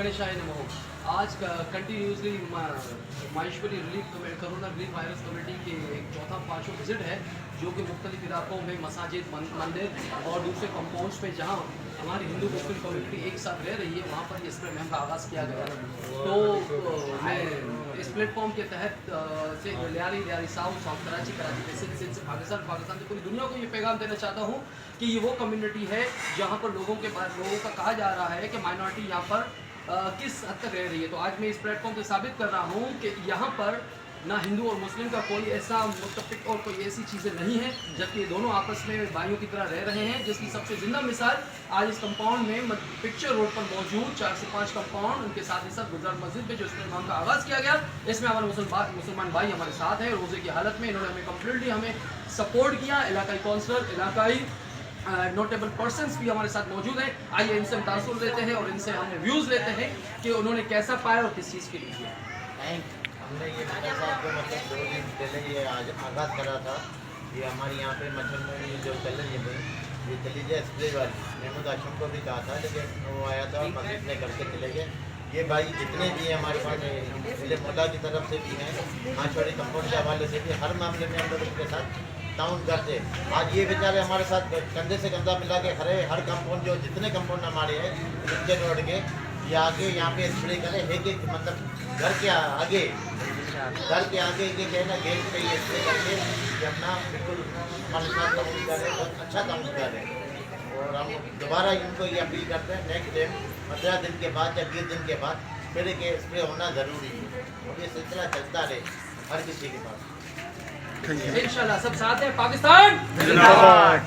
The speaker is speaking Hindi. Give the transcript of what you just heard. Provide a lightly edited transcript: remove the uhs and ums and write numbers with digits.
गणेशाय नमः। आज continuously Maheshwari corona relief virus committee के एक चौथा पाँचवा विजिट है, जो कि मुख्तलिफ इलाकों में मसाजिद, मंदिर और दूसरे कंपाउंड्स में जहाँ हमारी हिंदू मुस्लिम कम्युनिटी एक साथ रह रही है, वहाँ पर ये स्प्रे मुहिम का आगाज़ किया गया। तो मैं इस प्लेटफॉर्म के तहत से लियारी साउथ कराची से सिंध से पाकिस्तान से पूरी दुनिया को ये पैगाम देना चाहता हूँ कि ये वो कम्युनिटी है जहाँ पर लोगों का कहा जा रहा है कि माइनॉरिटी यहाँ पर किस हद तक रह रही है। तो आज मैं इस प्लेटफॉर्म से साबित कर रहा हूँ कि यहाँ पर ना हिंदू और मुस्लिम का कोई ऐसा मुत्तफिक और कोई ऐसी चीज़ें नहीं है, जबकि ये दोनों आपस में भाइयों की तरह रह रहे हैं, जिसकी सबसे जिंदा मिसाल आज इस कंपाउंड में पिक्चर रोड पर मौजूद 4 से 5 कंपाउंड, उनके साथ ही साथ गुजरात मस्जिद पे जो इस प्रोग्राम का आगाज़ किया गया, इसमें हमारे मुसलमान भाई हमारे साथ हैं। रोज़े की हालत में इन्होंने हमें कम्प्लीटली हमें सपोर्ट किया। इलाकाई काउंसलर, इलाकाई नोटेबल पर्सन्स भी हमारे साथ मौजूद हैं। आइए इनसे हम तासुर लेते हैं और इनसे हम व्यूज़ लेते हैं कि उन्होंने कैसा पाया और किस चीज़ के लिए किया। हमने ये मिर्जा साहब को मतलब 2 दिन पहले ये आज आगाज़ करा था। ये हमारे यहाँ पे मच्छर में जो चल रही है ये चली जाए स्प्रे वाली, महमूद आशम को भी कहा था, लेकिन वो आया था मस्जिद में करके चले गए। ये भाई जितने भी हैं हमारे पास पहले मोला की तरफ से भी हैं, माछवाड़ी कंपाउंड के हवाले से भी, हर मामले में हम लोग उनके साथ ताउन करते। आज ये बेचारे हमारे साथ कंधे से कंधा मिला के खड़े, हर कंपाउंड जो जितने कंपाउंड हमारे हैं पिक्चर रोड के, ये आगे यहाँ पे स्प्रे करें एक मतलब घर के आगे के कहना गेट पे ये स्प्रे करके ये अपना बिल्कुल हमारे साथ ताउन करें, बहुत अच्छा ताउन करें। और हम दोबारा इनको ये अपील करते हैं नेक्स्ट टाइम 15 दिन के बाद या 20 दिन के बाद स्प्रे के स्प्रे होना ज़रूरी है और ये सिलसिला चलता रहे हर किसी के पास। इंशाल्लाह सब साथ हैं। पाकिस्तान जिंदाबाद।